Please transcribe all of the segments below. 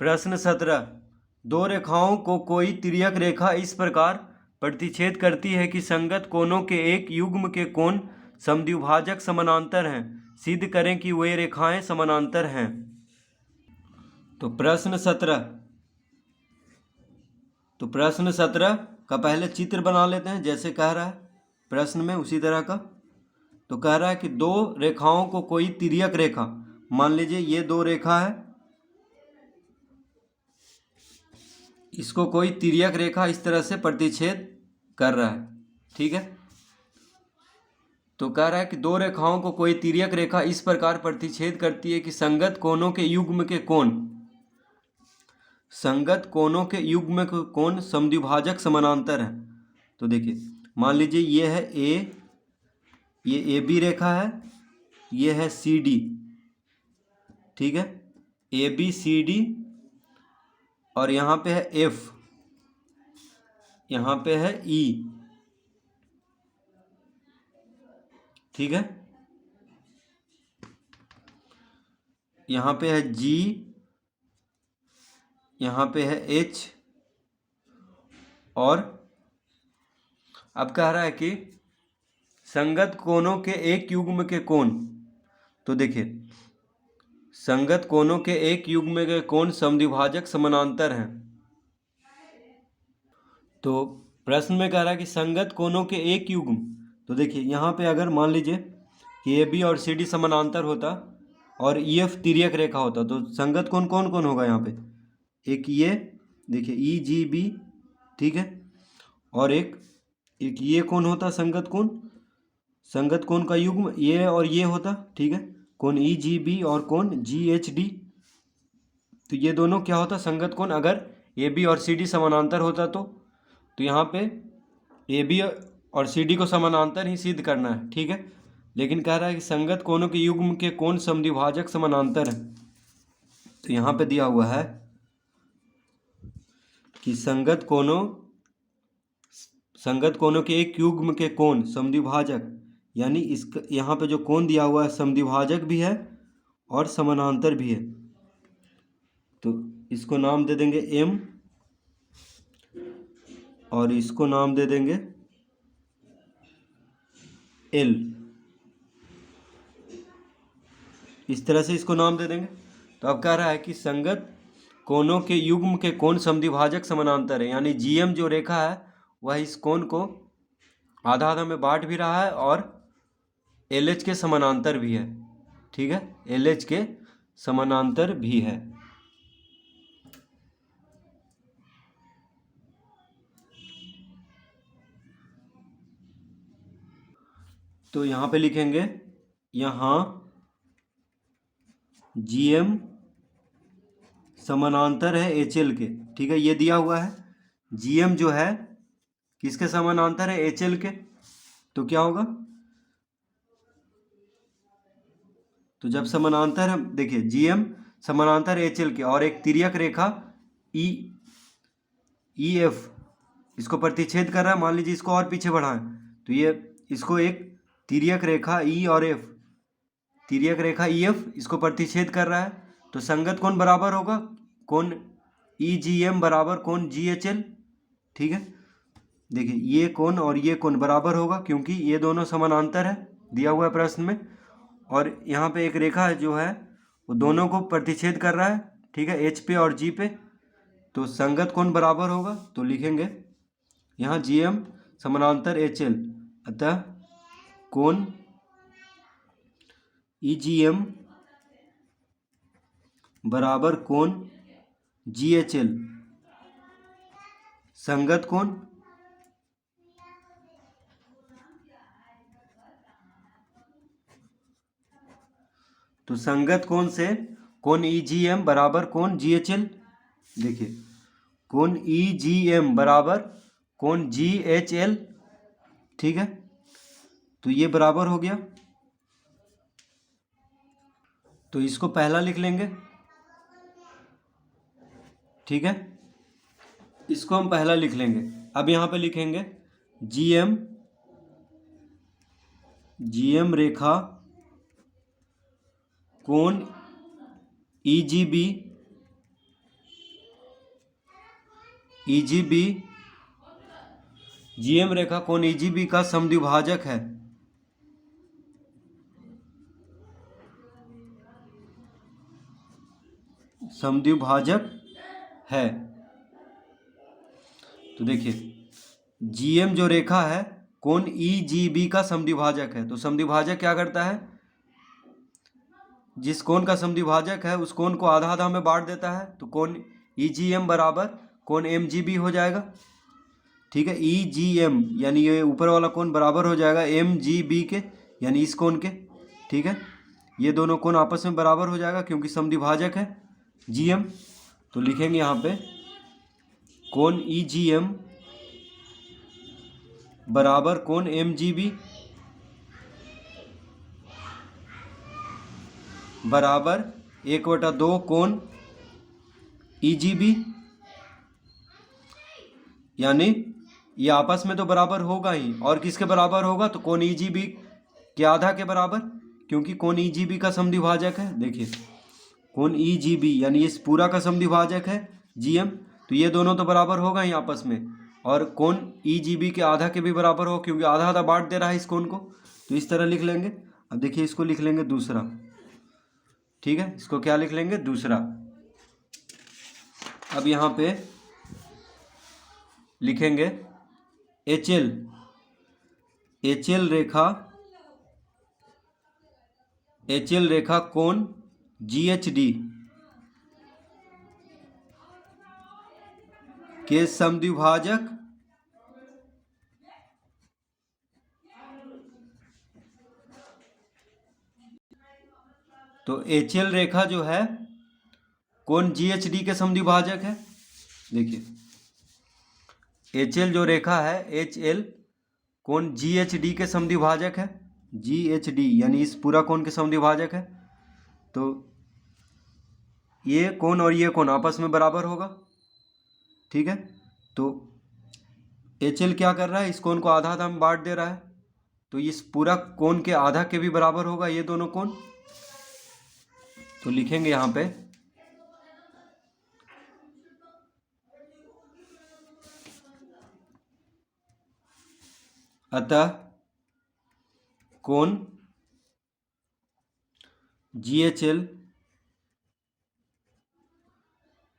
प्रश्न 17। दो रेखाओं को कोई तिर्यक रेखा इस प्रकार प्रतिच्छेद करती है कि संगत कोणों के एक युग्म के कोण समद्विभाजक समानांतर हैं। सिद्ध करें कि वे रेखाएं समानांतर हैं। तो प्रश्न 17 का पहले चित्र बना लेते हैं, जैसे कह रहा है प्रश्न में उसी तरह का। तो कह रहा है कि दो रेखाओं को कोई तिर्यक रेखा, मान लीजिए ये दो रेखा है, इसको कोई तिर्यक रेखा इस तरह से प्रतिच्छेद कर रहा है, ठीक है। तो कह रहा है कि दो रेखाओं को कोई तिर्यक रेखा इस प्रकार प्रतिच्छेद करती है कि संगत कोणों के युग्म के कोण समद्विभाजक समानांतर है। तो देखिए, मान लीजिए ये है ये ए बी रेखा है, ये है सी डी, ठीक है, ए बी सी डी, और यहाँ पे है एफ, यहाँ पे है ई, ठीक है, यहाँ पे है जी, यहाँ पे है एच, और अब कह रहा है कि संगत कोणों के एक युग्म के कोण। तो देखिए, संगत कोणों के एक युग्म के कोण समद्विभाजक समानांतर हैं। तो प्रश्न में कह रहा है कि संगत कोणों के एक युग्म। तो देखिए, यहाँ पे अगर मान लीजिए कि ए बी और सी डी समानांतर होता और ई एफ तिर्यक रेखा होता, तो संगत कोण कौन कौन होगा यहाँ पे? एक ये देखिए ई जी बी, ठीक है, और एक ये कोण होता संगत कोण का युग्म ये और ये होता, ठीक है, कोण ई जी बी और कोण जी एच डी। तो ये दोनों क्या होता संगत कोण, अगर ए बी और सी डी समानांतर होता तो यहाँ पे ए बी और सी डी को समानांतर ही सिद्ध करना है, ठीक है। लेकिन कह रहा है कि संगत कोणों के युग्म के कोण समद्विभाजक समानांतर है। तो यहाँ पे दिया हुआ है कि संगत कोणों के एक युग्म के कोण समद्विभाजक, यानी इसका यहाँ पे जो कोण दिया हुआ है समद्विभाजक भी है और समानांतर भी है। तो इसको नाम दे देंगे एम और इसको नाम दे देंगे एल, इस तरह से इसको नाम दे देंगे। तो अब कह रहा है कि संगत कोणों के युग्म के कोण समद्विभाजक समानांतर है, यानी जीएम जो रेखा है वह इस कोण को आधा आधा में बांट भी रहा है और एलएच के समानांतर भी है, ठीक है, एलएच के समानांतर भी है। तो यहाँ पे लिखेंगे, यहाँ जीएम समानांतर है एचएल के, ठीक है, ये दिया हुआ है। जीएम जो है किसके समानांतर है? एचएल के। तो क्या होगा? तो जब समानांतर है, देखिए जीएम समानांतर एचएल के और एक तिर्यक रेखा ई एफ इसको प्रतिच्छेद कर रहा है, मान लीजिए इसको और पीछे बढ़ाएं तो ये इसको एक तिर्यक रेखा ई और एफ, तिर्यक रेखा ई एफ इसको प्रतिच्छेद कर रहा है। तो संगत कोण बराबर होगा कोण ई जी एम बराबर कोण जी एच एल, ठीक है। देखिए, ये कोण और ये कोण बराबर होगा क्योंकि ये दोनों समानांतर है, दिया हुआ है प्रश्न में। और यहाँ पे एक रेखा है जो है वो दोनों को प्रतिच्छेद कर रहा है, ठीक है, एच पे और जी पे। तो संगत कोण बराबर होगा, तो लिखेंगे यहाँ जी एम समानांतर एच एल, अतः कोण ई जी एम बराबर कोण जी एच एल संगत कोण। तो संगत कोण से कोण ई जी एम बराबर कोण जी एच एल, देखिए कोण ई जी एम बराबर कोण जी एच एल, ठीक है। तो ये बराबर हो गया, तो इसको पहला लिख लेंगे, ठीक है, इसको हम पहला लिख लेंगे। अब यहाँ पे लिखेंगे जीएम रेखा कोण ई जी बी ईजीबी, जीएम रेखा कोण ईजीबी का समद्विभाजक है। समद्विभाजक है। तो देखिए जीएम जो रेखा है कोण ईजीबी का समद्विभाजक है। तो समद्विभाजक क्या करता है, जिस कोण का समद्विभाजक है उस कोण को आधा आधा में बांट देता है। तो कोण ईजीएम बराबर कोण एमजीबी हो जाएगा। ठीक है, ईजीएम यानी ये ऊपर वाला कोण बराबर हो जाएगा एमजीबी के, यानी इस कोण के। ठीक है, ये दोनों कोण आपस में बराबर हो जाएगा क्योंकि समद्विभाजक है जीएम। तो लिखेंगे यहाँ पे कोण ईजीएम बराबर कोण एमजीबी बराबर 1/2 कोण ईजीबी, यानी ये आपस में तो बराबर होगा ही, और किसके बराबर होगा, तो कोण ईजीबी के आधा के बराबर, क्योंकि कोण ईजीबी का समद्विभाजक है। देखिए कोण ईजीबी यानी इस पूरा का समद्विभाजक है जीएम, तो ये दोनों तो बराबर होगा ही आपस में, और कोण ईजीबी के आधा के भी बराबर हो क्योंकि आधा आधा बांट दे रहा है इस कोण को। तो इस तरह लिख लेंगे। अब देखिए इसको लिख लेंगे दूसरा। ठीक है, इसको क्या लिख लेंगे, दूसरा। अब यहाँ पे लिखेंगे एचएल, एचएल रेखा, एचएल रेखा कोण जीएचडी के समद्विभाजक तो एचएल रेखा जो है कोण जीएचडी के समद्विभाजक है। देखिए एचएल जो रेखा है, एचएल कोण जीएचडी के समद्विभाजक है। जीएचडी यानी इस पूरा कोण के समद्विभाजक है। तो ये कोण और ये कोण आपस में बराबर होगा। ठीक है, तो एचएल क्या कर रहा है, इस कोण को आधा आधा में बांट दे रहा है, तो इस पूरा कोण के आधा के भी बराबर होगा ये दोनों कोण। तो लिखेंगे यहाँ पे अतः कोण जीएचएल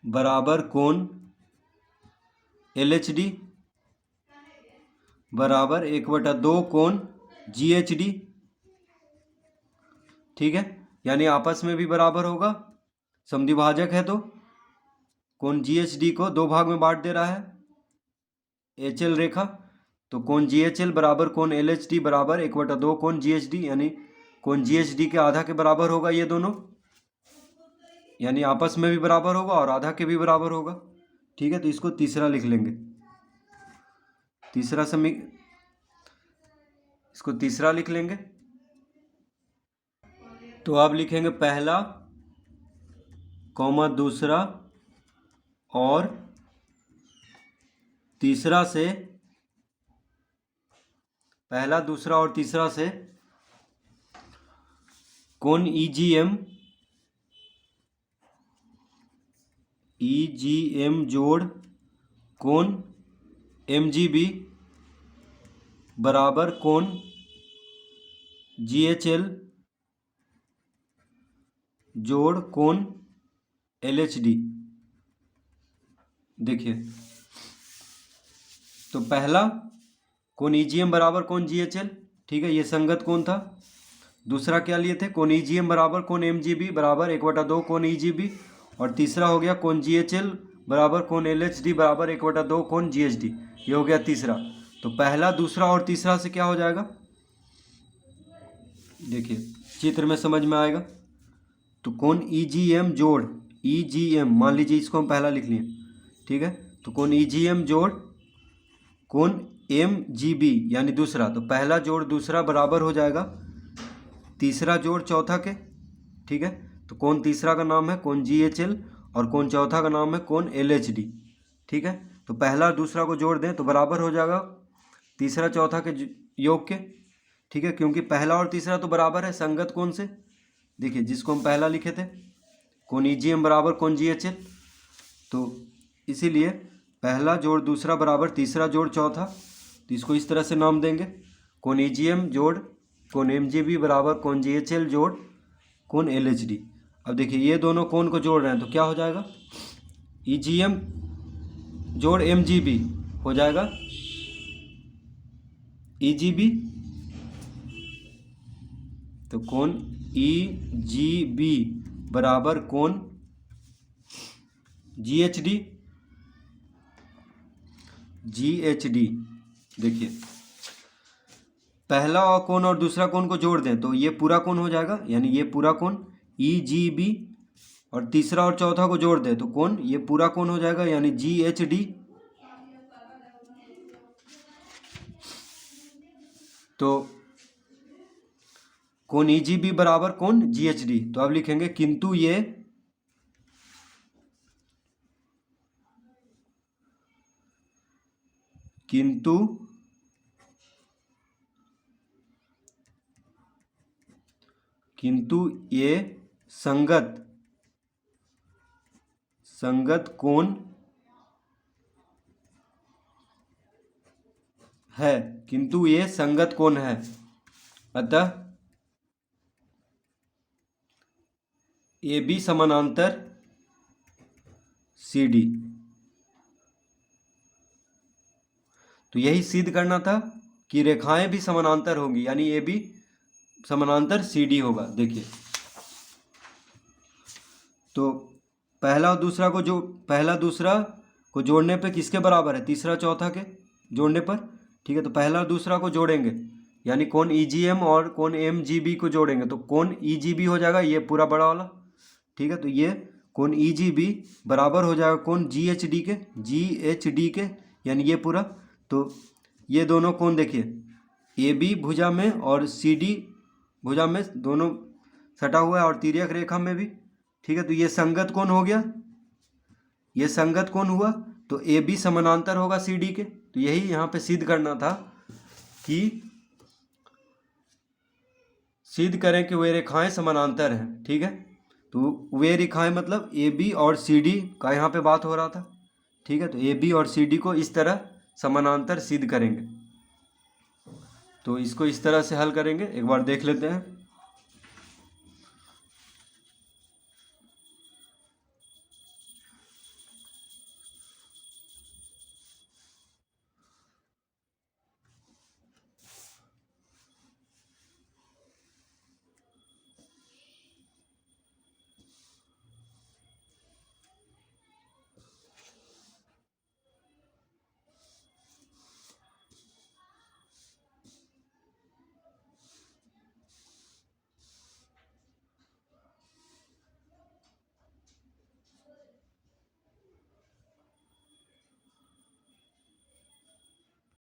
बराबर कोण एलएचडी बराबर 1/2 कोण जीएचडी। ठीक है, यानी आपस में भी बराबर होगा, समद्विभाजक है तो कोण जीएचडी को दो भाग में बांट दे रहा है एचएल रेखा। तो कोण जीएचएल बराबर कोण एलएचडी बराबर 1/2 कोण जीएचडी, यानी कोण जीएचडी के आधा के बराबर होगा ये दोनों, यानी आपस में भी बराबर होगा और आधा के भी बराबर होगा। ठीक है, तो इसको तीसरा लिख लेंगे। तीसरा इसको तीसरा लिख लेंगे। तो अब लिखेंगे पहला कॉमा दूसरा और तीसरा से, पहला दूसरा और तीसरा से कोण ईजीएम, ईजीएम जोड़ कोण एमजीबी बराबर कोण जीएचएल जोड़ कोण एलएचडी। देखिए तो पहला कोण ईजीएम बराबर कोण जीएचएल, ठीक है, ये संगत कोण था। दूसरा क्या लिए थे, कोण ईजीएम बराबर कोण एमजीबी बराबर 1/2 कोण ईजीबी, और तीसरा हो गया कोण जीएचएल बराबर कोण एलएचडी बराबर 1/2 कोण जीएचडी। ये हो गया तीसरा। तो पहला दूसरा और तीसरा से क्या हो जाएगा, देखिए चित्र में समझ में आएगा। तो कोण ईजीएम जोड़, ईजीएम मान लीजिए इसको हम पहला लिख लिए, ठीक है, तो कोण ईजीएम जोड़ कोण एमजीबी यानी दूसरा, तो पहला जोड़ दूसरा बराबर हो जाएगा तीसरा जोड़ चौथा के। ठीक है, तो कोण तीसरा का नाम है कोण जीएचएल और कोण चौथा का नाम है कोण एलएचडी। ठीक है, तो पहला दूसरा को जोड़ दें तो बराबर हो जाएगा तीसरा चौथा के योग के। ठीक है, क्योंकि पहला और तीसरा तो बराबर है संगत कोण से। देखिए जिसको हम पहला लिखे थे कोण ईजीएम बराबर कोण जीएचएल, तो इसीलिए पहला जोड़ दूसरा बराबर तीसरा जोड़ चौथा, तो इसको इस तरह से नाम देंगे। कोण EGM जोड़ कोण MGB बराबर कोण GHL जोड़ कोण LHD। अब देखिए ये दोनों कोण को जोड़ रहे हैं तो क्या हो जाएगा, EGM जोड़ MGB हो जाएगा EGB, तो कोण EGB बराबर कोण GHD। देखिए पहला और कोण और दूसरा कोण को जोड़ दें तो ये पूरा कोण हो जाएगा, यानी ये पूरा कोण EGB, और तीसरा और चौथा को जोड़ दें तो कोण ये पूरा कोण हो जाएगा यानी GHD। तो कोण EGB बराबर कोण GHD, तो अब लिखेंगे किंतु ये संगत कोण है, किंतु ये संगत कोण है, अतः AB समानांतर CD। तो यही सिद्ध करना था कि रेखाएं भी समानांतर होंगी, यानी AB समानांतर CD होगा। देखिए तो पहला दूसरा को जोड़ने पे किसके बराबर है, तीसरा चौथा के जोड़ने पर, ठीक है। तो पहला और दूसरा को जोड़ेंगे यानी कोण EGM और कोण MGB को जोड़ेंगे तो कोण EGB हो जाएगा ये पूरा बड़ा वाला, ठीक है। तो ये कोण EGB बराबर हो जाएगा कोण GHD के, यानी ये पूरा। तो ये दोनों कोण देखिए AB भुजा में और CD भुजा में दोनों सटा हुआ है और तिर्यक रेखा में भी, ठीक है। तो ये संगत कोण हो गया, ये संगत कोण हुआ, तो AB समानांतर होगा CD के। तो यही यहाँ पे सिद्ध करना था कि सिद्ध करें कि वे रेखाएं समानांतर हैं, ठीक है। तो वे रेखाएं मतलब AB और CD का यहाँ पे बात हो रहा था, ठीक है। तो AB और CD को इस तरह समानांतर सिद्ध करेंगे, तो इसको इस तरह से हल करेंगे, एक बार देख लेते हैं।